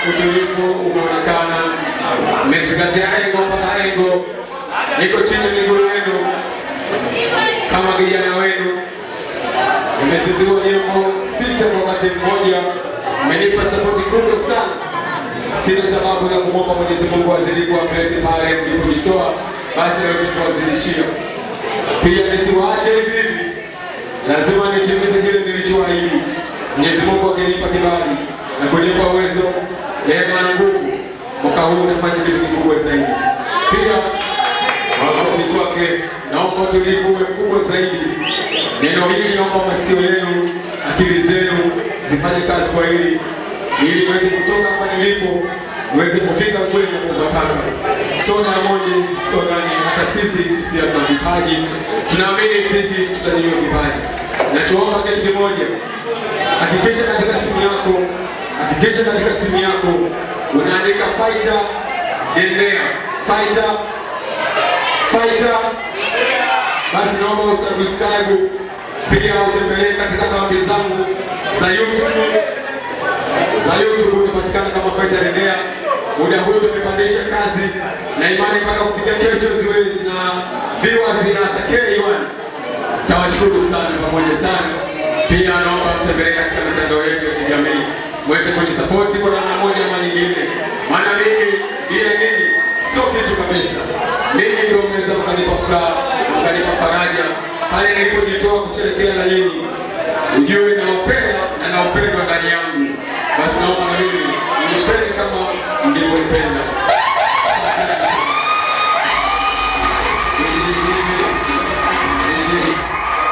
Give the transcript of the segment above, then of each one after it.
utulivu umeonekana, mmezingatia engo mpaka engo. Niko chini ya miguu yenu kama kijana wenu. Nimezindua nyimbo 6 kwa wakati mmoja. Mmenipa sapoti kubwa sana. Sina sababu ya kumwomba Mwenyezi Mungu azidi kuwa bless pale mlipojitoa, basi aweze kuwazidishia. Pia nisiwaache hivi hivi. Lazima nitimize kile nilichoahidi. Mwenyezi Mungu akinipa kibali na kunipa uwezo, neema na nguvu, mwaka huu nafanya kitu kikubwa zaidi. Pia makofi kwake, naomba utulivu uwe mkubwa zaidi. Neno hili naomba masikio yenu, akili zenu zifanye kazi kwa hili, ili niweze kutoka hapa nilipo, niweze kufika kule ninapopataka. Soda moja, soda ni hata sisi pia tuna vipaji. Tunaamini tiki tutanyanyua vipaji. Nachoomba kitu kimoja, hakikisha katika simu yako unaandika fighter Dendea, fighter. Basi naomba usubscribe, pia utembelee katika akaunti zangu za YouTube unapatikana kama fighter Dendea. Muda huu tumepandisha kazi na imani mpaka kufikia kesho ziwe na viewers na K1. Tawashukuru sana pamoja sana. Pia naomba mtembelee katika mitandao yetu ya kijamii, mweze kunisupport kwa namna moja ama nyingine. Maana mimi bila nyinyi sio kitu kabisa. Mimi ndio mweza mkanipa furaha, mkanipa faraja pale nilipojitoa kusherehekea na nyinyi. Ujue naupenda na naupendwa ndani yangu. Basi naomba na mimi nipende kama mlivyonipenda.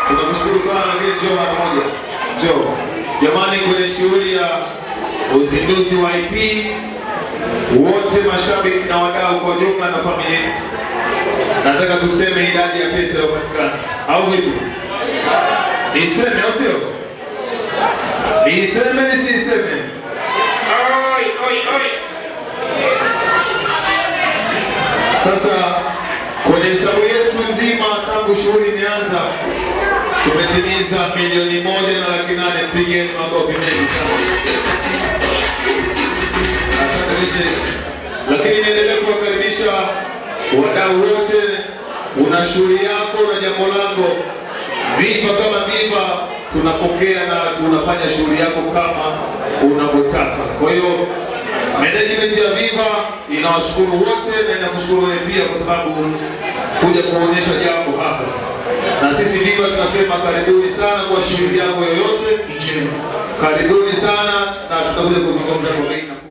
Tunamshukuru sana lakini njoo mara moja. Njoo. Jamani, kwenye shughuli ya uzinduzi wa EP, wote mashabiki na wadau kwa jumla na familia, nataka tuseme idadi ya pesa iliyopatikana. Au vipi? Niseme au sio? Niseme nisiseme? Oi. Sasa kwenye hesabu yetu nzima tangu shughuli imeanza tumetimiza 1,108,000. Pigeni makofi mengi sana. Asante DJ. Lakini niendelee kuwakaribisha wadau wote. Una shughuli yako na jambo lako, Viva kama Viva tunapokea na unafanya shughuli yako kama unavyotaka. Kwa hiyo management ya Viva inawashukuru wote na inakushukuru wewe pia kwa sababu kuja kuonyesha jambo hapa. Na sisi Viva tunasema karibuni sana kwa shughuli yako yoyote. Karibuni sana na tutakuja kuzungumza kwa bei nafuu.